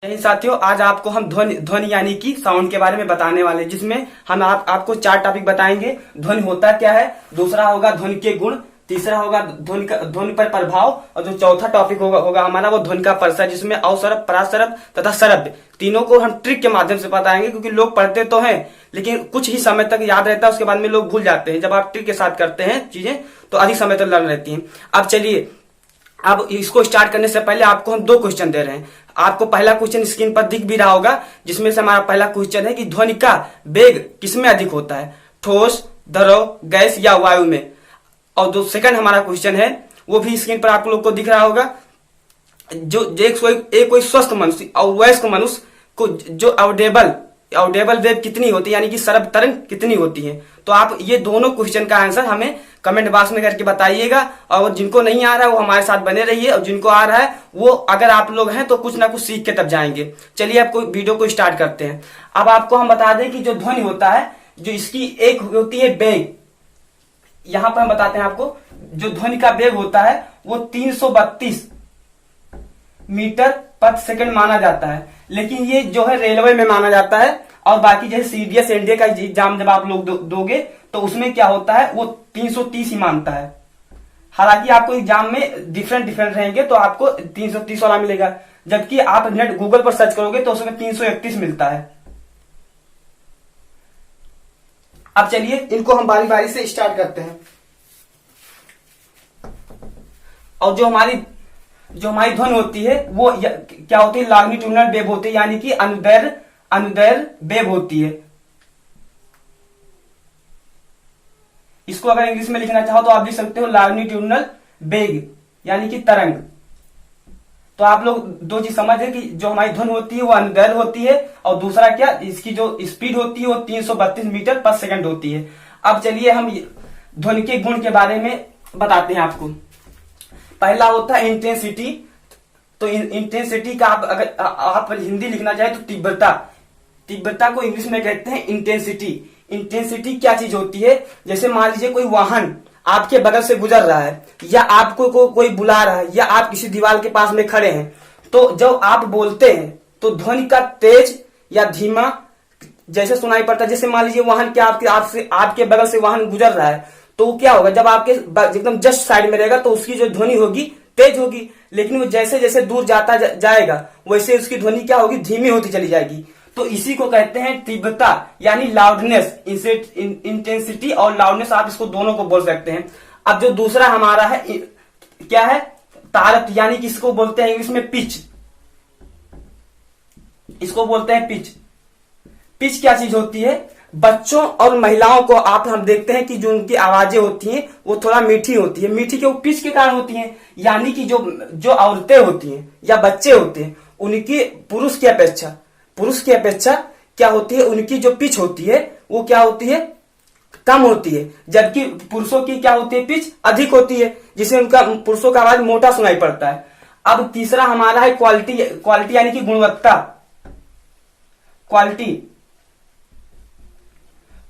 यही साथियों, आज आपको हम ध्वनि ध्वनि यानी कि साउंड के बारे में बताने वाले हैं, जिसमें हम आपको 4 टॉपिक बताएंगे। ध्वनि होता क्या है, दूसरा होगा ध्वनि के गुण, तीसरा होगा ध्वनि पर प्रभाव, और जो चौथा टॉपिक होगा हमारा वो ध्वनि का प्रसार, जिसमें अवसर्प, परासर्प तथा सरभ तीनों को हम ट्रिक के माध्यम से बताएंगे। क्योंकि लोग पढ़ते तो हैं लेकिन कुछ ही समय तक याद रहता है, उसके बाद में लोग भूल जाते हैं। जब आप ट्रिक के साथ करते हैं चीजें तो अधिक समय तक लग रहती हैं। अब चलिए, अब इसको स्टार्ट करने से पहले आपको हम 2 क्वेश्चन दे रहे हैं। आपको पहला क्वेश्चन स्क्रीन पर दिख भी रहा होगा, जिसमें से हमारा पहला क्वेश्चन है कि ध्वनि का वेग किसमें अधिक होता है, ठोस, द्रव, गैस या वायु में। और जो सेकंड हमारा क्वेश्चन है वो भी स्क्रीन पर आप लोग को दिख रहा होगा। जो एक कोई स्वस्थ मनुष्य और वयस्क मनुष्य को जो ऑडेबल वेव कितनी होती है, यानी कि सरब तरंग कितनी होती है। तो आप ये दोनों क्वेश्चन का आंसर हमें कमेंट बॉक्स में करके बताइएगा। और जिनको नहीं आ रहा है वो हमारे साथ बने रहिए, और जिनको आ रहा है वो, अगर आप लोग हैं तो कुछ ना कुछ सीख के तब जाएंगे। चलिए आपको वीडियो को स्टार्ट करते हैं। अब आपको हम बता दें कि जो ध्वनि होता है, जो इसकी एक होती है वेग, यहां पर हम बताते हैं आपको, जो ध्वनि का वेग होता है वो 332 मीटर प्रति सेकंड माना जाता है। लेकिन ये जो है रेलवे में माना जाता है, और बाकी जैसे सीडीएस एनडीए का एग्जाम जब आप लोग दोगे तो उसमें क्या होता है, वो 330 ही मानता है। हालांकि आपको एग्जाम में डिफरेंट रहेंगे तो आपको 330 वाला मिलेगा, जबकि आप नेट गूगल पर सर्च करोगे तो उसमें 331 मिलता है। अब चलिए इनको हम बारी बारी से स्टार्ट करते हैं। और जो हमारी ध्वनि होती है वो क्या होती है, लॉन्गिट्यूडिनल वेव होती है, यानी कि अनुदैर्घ्य वेव होती है। इसको अगर इंग्लिश में लिखना चाहो तो आप लिख सकते हो लॉन्गिट्यूडिनल वेग, यानी कि तरंग। तो आप लोग 2 चीज समझ है कि जो हमारी ध्वनि होती है वो अनुदैर्घ्य होती है, और दूसरा क्या, इसकी जो स्पीड होती है वो 332 मीटर प्रति सेकंड होती है। अब चलिए हम ध्वनि के गुण के बारे में बताते हैं आपको। पहला होता है इंटेंसिटी। तो इंटेंसिटी का अगर आप हिंदी लिखना चाहे तो तीव्रता को इंग्लिश में कहते हैं इंटेंसिटी। इंटेंसिटी क्या चीज होती है, जैसे मान लीजिए कोई वाहन आपके बगल से गुजर रहा है, या आपको कोई बुला रहा है, या आप किसी दीवार के पास में खड़े हैं, तो जब आप बोलते हैं तो ध्वनि का तेज या धीमा जैसे सुनाई पड़ता है। जैसे मान लीजिए वाहन क्या आपके बगल से वाहन गुजर रहा है, तो क्या होगा, जब आपके एकदम जस्ट साइड में रहेगा तो उसकी जो ध्वनि होगी तेज होगी, लेकिन वो जैसे जैसे दूर जाता जाएगा वैसे उसकी ध्वनि क्या होगी, धीमी होती चली जाएगी। तो इसी को कहते हैं तीव्रता, यानी लाउडनेस। इंटेंसिटी और लाउडनेस आप इसको दोनों को बोल सकते हैं। अब जो दूसरा हमारा है क्या है, तारत, यानी कि इसको बोलते हैं इंग्लिश में पिच। इसको बोलते हैं पिच। पिच क्या चीज होती है, बच्चों और महिलाओं को हम देखते हैं कि जो उनकी आवाजें होती हैं वो थोड़ा मीठी होती है। मीठी क्यों, पिच के कारण होती हैं। यानी कि जो औरतें होती हैं या बच्चे होते हैं, उनकी पुरुष की अपेक्षा क्या होती है, उनकी जो पिच होती है वो क्या होती है, कम होती है। जबकि पुरुषों की क्या होती है, पिच अधिक होती है, जिससे पुरुषों का आवाज मोटा सुनाई पड़ता है। अब तीसरा हमारा है क्वालिटी यानी कि गुणवत्ता।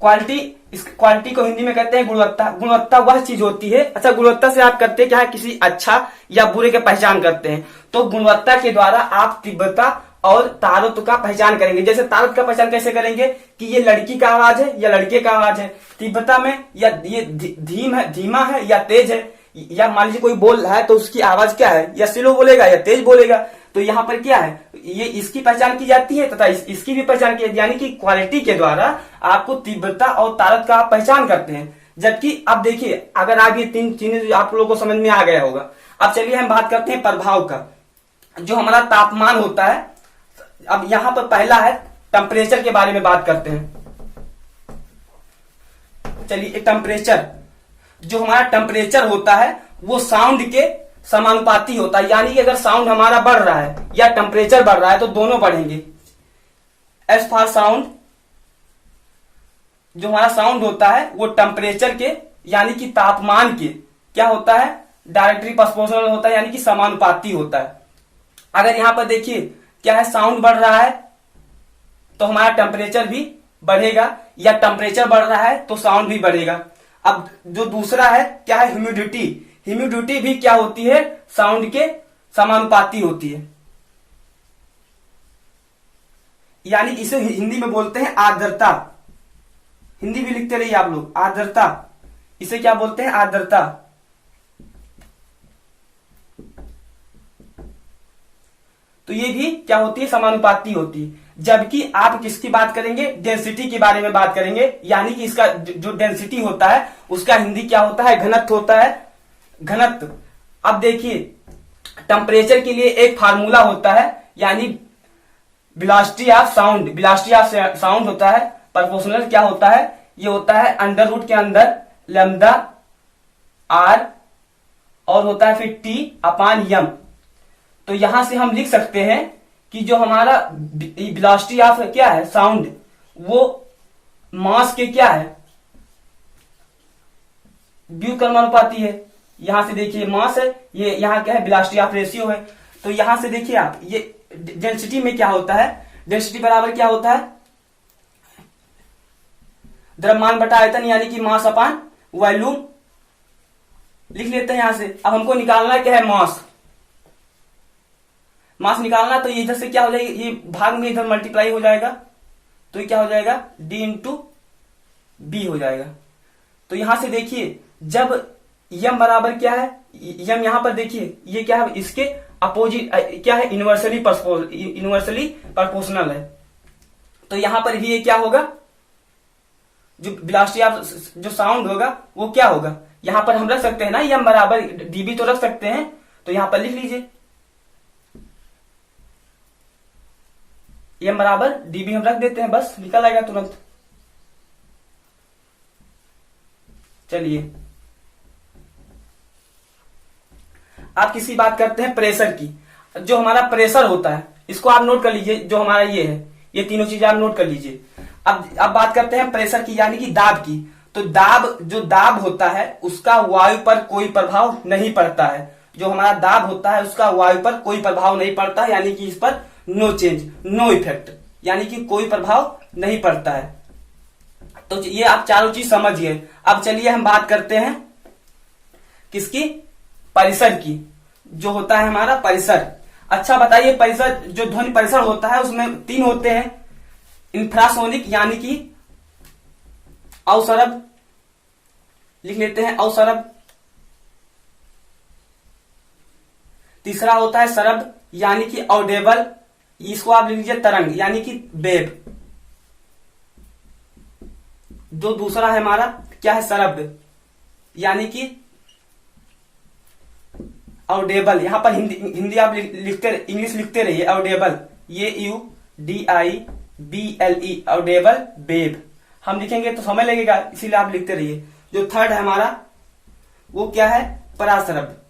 क्वालिटी को हिंदी में कहते हैं गुणवत्ता। गुणवत्ता वह चीज होती है, अच्छा गुणवत्ता से आप करते क्या है, किसी अच्छा या बुरे के पहचान करते हैं। तो गुणवत्ता के द्वारा आप तीव्रता और तारत्व का पहचान करेंगे। जैसे तारत्व का पहचान कैसे करेंगे कि ये लड़की का आवाज है या लड़के का आवाज है, तीव्रता में या ये धीमा है या तेज है, या मान लीजिए कोई बोल रहा है तो उसकी आवाज क्या है, या स्लो बोलेगा या तेज बोलेगा। तो यहाँ पर क्या है, ये इसकी पहचान की जाती है तथा इसकी भी पहचान की जाती है, यानी कि क्वालिटी के द्वारा आपको तीव्रता और तारत्व का आप पहचान करते हैं। जबकि अब देखिए, अगर आप ये 3 चीजें आप लोगों को समझ में आ गया होगा। अब चलिए हम बात करते हैं प्रभाव का। जो हमारा तापमान होता है, अब यहाँ पर पहला है टेम्परेचर के बारे में बात करते हैं। चलिए टेम्परेचर, जो हमारा टेम्परेचर होता है वो साउंड के समानुपाती होता है। यानी कि अगर साउंड हमारा बढ़ रहा है या टेम्परेचर बढ़ रहा है तो दोनों बढ़ेंगे। एज फॉर साउंड, जो हमारा साउंड होता है वो टेम्परेचर के यानी कि तापमान के क्या होता है, डायरेक्टली प्रोपोर्शनल होता है, यानी कि समानुपाती होता है। अगर यहां पर देखिए क्या है, साउंड बढ़ रहा है तो हमारा टेम्परेचर भी बढ़ेगा, या टेम्परेचर बढ़ रहा है तो साउंड भी बढ़ेगा। अब जो दूसरा है क्या है, ह्यूमिडिटी भी क्या होती है, साउंड के समानुपाती होती है। यानी इसे हिंदी में बोलते हैं आर्द्रता। हिंदी भी लिखते रहिए आप लोग, आर्द्रता। इसे क्या बोलते हैं? आर्द्रता। तो ये भी क्या होती है? समानुपाती होती है। जबकि आप किसकी बात करेंगे? डेंसिटी के बारे में बात करेंगे, यानी कि इसका जो डेंसिटी होता है उसका हिंदी क्या होता है? घनत्व होता है, घनत्व। अब देखिए, टेम्परेचर के लिए एक फार्मूला होता है, यानी velocity of sound. Velocity of sound होता है प्रोपोर्शनल क्या होता है? ये होता है अंडर रूट के अंदर लैम्डा आर और होता है फिर टी अपान यम। तो यहां से हम लिख सकते हैं कि जो हमारा वेलोसिटी ऑफ क्या है? साउंड, वो मास के क्या है? व्युत्क्रमानुपाती है। यहां से देखिए मास है, ये यहां क्या है? वेलोसिटी ऑफ रेशियो है। तो यहां से देखिए आप, ये डेंसिटी में क्या होता है? डेंसिटी बराबर क्या होता है? द्रव्यमान बटा आयतन, यानी कि मास अपान वॉल्यूम। लिख लेते हैं यहां से। अब हमको निकालना क्या है? मास। मास निकालना, तो ये इधर से क्या हो जाएगा? ये भाग में इधर मल्टीप्लाई हो जाएगा, तो ये क्या हो जाएगा? डी इंटू बी हो जाएगा। तो यहां से देखिए, जब यम बराबर क्या है? यम यहां पर देखिए, ये क्या है? इसके अपोजिट क्या है? इनवर्सली प्रोपोर्शनल है। तो यहां पर भी ये क्या होगा? जो वेलोसिटी ऑफ जो साउंड होगा वो क्या होगा? यहां पर हम रख सकते हैं ना, यम बराबर डीबी तो रख सकते हैं। तो यहां पर लिख लीजिए, यम बराबर डीबी हम रख देते हैं, बस निकल आएगा तुरंत। चलिए, आप किसी बात करते हैं प्रेशर की। जो हमारा प्रेशर होता है, इसको आप नोट कर लीजिए। जो हमारा ये है, ये तीनों चीजें आप नोट कर लीजिए। अब बात करते हैं प्रेशर की, यानी कि दाब की। तो दाब, जो दाब होता है उसका वायु पर कोई प्रभाव नहीं पड़ता है। जो हमारा दाब होता है उसका वायु पर कोई प्रभाव नहीं पड़ता है, यानी कि इस पर नो चेंज, नो इफेक्ट, यानी कि कोई प्रभाव नहीं पड़ता है। तो ये आप चारों चीज समझिए। अब चलिए हम बात करते हैं किसकी? परिसर की। जो होता है हमारा परिसर। अच्छा बताइए, परिसर, जो ध्वनि परिसर होता है उसमें तीन होते हैं। इंफ्रासोनिक, यानी कि अवसरब, लिख लेते हैं अवसरब। तीसरा होता है सरब, यानी कि ऑडेबल। इसको आप लिख लीजिए तरंग, यानी कि वेव। जो दूसरा है हमारा क्या है? सरब, यानी कि ऑडेबल। यहां पर हिंदी आप लिखते, इंग्लिश लिखते रहिए, ऑडेबल, ये UDIBLE, ऑडेबल वेव। हम लिखेंगे तो समय लगेगा, इसीलिए आप लिखते रहिए। जो थर्ड है हमारा वो क्या है? परासरब।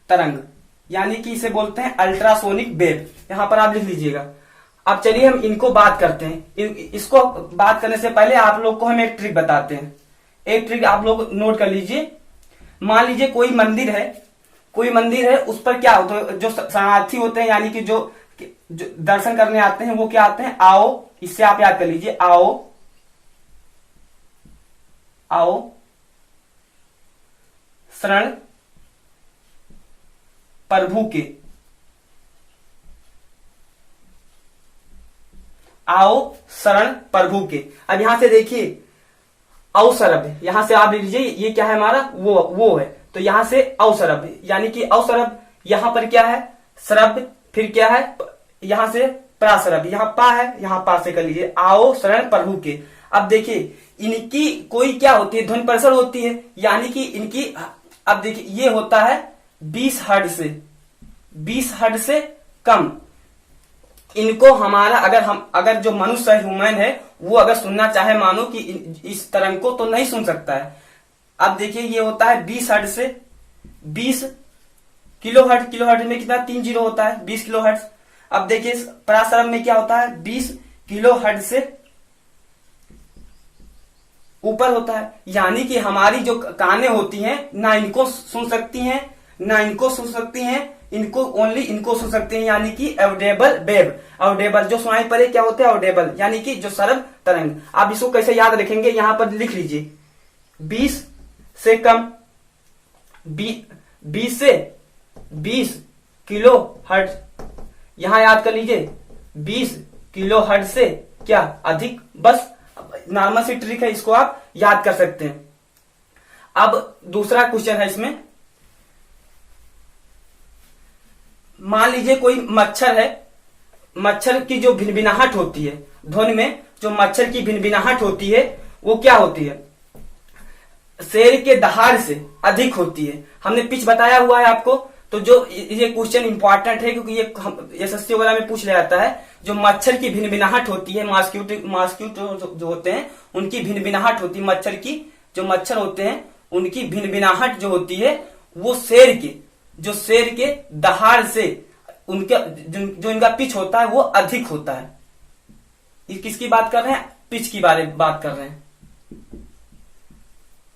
तरंग, यानी कि इसे बोलते हैं अल्ट्रासोनिक वेव। यहां पर आप लिख लीजिएगा। अब चलिए हम इनको बात करते हैं। इसको बात करने से पहले आप लोग को हम एक ट्रिक बताते हैं। एक ट्रिक आप लोग नोट कर लीजिए। मान लीजिए कोई मंदिर है, कोई मंदिर है, उस पर क्या होता है? जो शरणार्थी होते हैं, यानी कि जो दर्शन करने आते हैं, वो क्या आते हैं? आओ। इससे आप याद कर लीजिए, आओ, आओ शरण प्रभु के, आओ शरण प्रभु के। अब यहां से देखिए अवसरब, यहां से आप लिख लीजिए, ये क्या है हमारा? वो है। तो यहां से अवसरब, यानी कि अवसरब। यहां पर क्या है? सरब। फिर क्या है? यहां से प्रासरब, यहां पा है, यहां पा से कर लीजिए, आओ शरण प्रभु के। अब देखिए, इनकी कोई क्या होती है? ध्वनि परिसर होती है, यानी कि इनकी, अब देखिए ये होता है 20 हर्ट्ज से, 20 हर्ट्ज से कम। इनको हमारा अगर जो मनुष्य ह्यूमन है वो अगर सुनना चाहे, मानो कि इस तरंग को, तो नहीं सुन सकता है। अब देखिए ये होता है 20 हर्ट्ज से 20 किलो हर्ट्ज। किलो हर्ट्ज में कितना? 3 जीरो होता है, 20 किलो हर्ट्ज। अब देखिए परासरब में क्या होता है? 20 किलो हर्ट्ज से ऊपर होता है। यानी कि हमारी जो कानें होती हैं, ना इनको सुन सकती हैं, ना इनको सुन सकती हैं, इनको ओनली इनको सुन सकते हैं, यानी कि ऑडेबल वेव। ऑडेबल जो सुनाई पड़े क्या होते हैं? ऑडेबल, यानी कि जो सरब तरंग। आप इसको कैसे याद रखेंगे? यहां पर लिख लीजिए 20 से कम, 20 से 20 किलो हर्ट्ज, यहां याद कर लीजिए 20 किलो हर्ट्ज से क्या अधिक। बस नॉर्मल सी ट्रिक है, इसको आप याद कर सकते हैं। अब दूसरा क्वेश्चन है इसमें, मान लीजिए कोई मच्छर है, मच्छर की जो भिनभिनाहट होती है ध्वनि में, जो मच्छर की भिनभिनाहट होती है वो क्या होती है, शेर के दहाड़ से अधिक होती है। हमने पिच बताया हुआ है आपको। तो जो ये क्वेश्चन इंपॉर्टेंट है क्योंकि ये एसएससी वगैरह में पूछ लिया जाता है। जो मच्छर की भिनभिनाहट होती है, मॉस्किटो जो होते हैं उनकी भिनभिनाहट होती है, मच्छर की जो मच्छर होते हैं उनकी भिनभिनाहट जो होती है वो शेर के दहाड़ से उनके जो इनका पिच होता है वो अधिक होता है। किसकी बात कर रहे हैं, पिच की बात कर रहे हैं।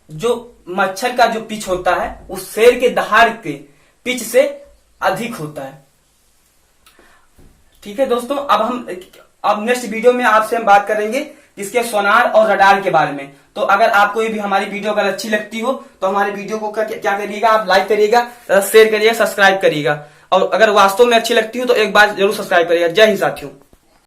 जो मच्छर का जो पिच होता है वो शेर के दहाड़ के पिच से अधिक होता है। ठीक है दोस्तों, अब नेक्स्ट वीडियो में आपसे हम बात करेंगे इसके सोनार और रडार के बारे में। तो अगर आपको ये भी हमारी वीडियो अगर अच्छी लगती हो तो हमारे वीडियो को क्या करिएगा, आप लाइक करिएगा, शेयर करिएगा, सब्सक्राइब करिएगा। और अगर वास्तव में अच्छी लगती हो तो एक बार जरूर सब्सक्राइब करिएगा। जय हिंद साथियों।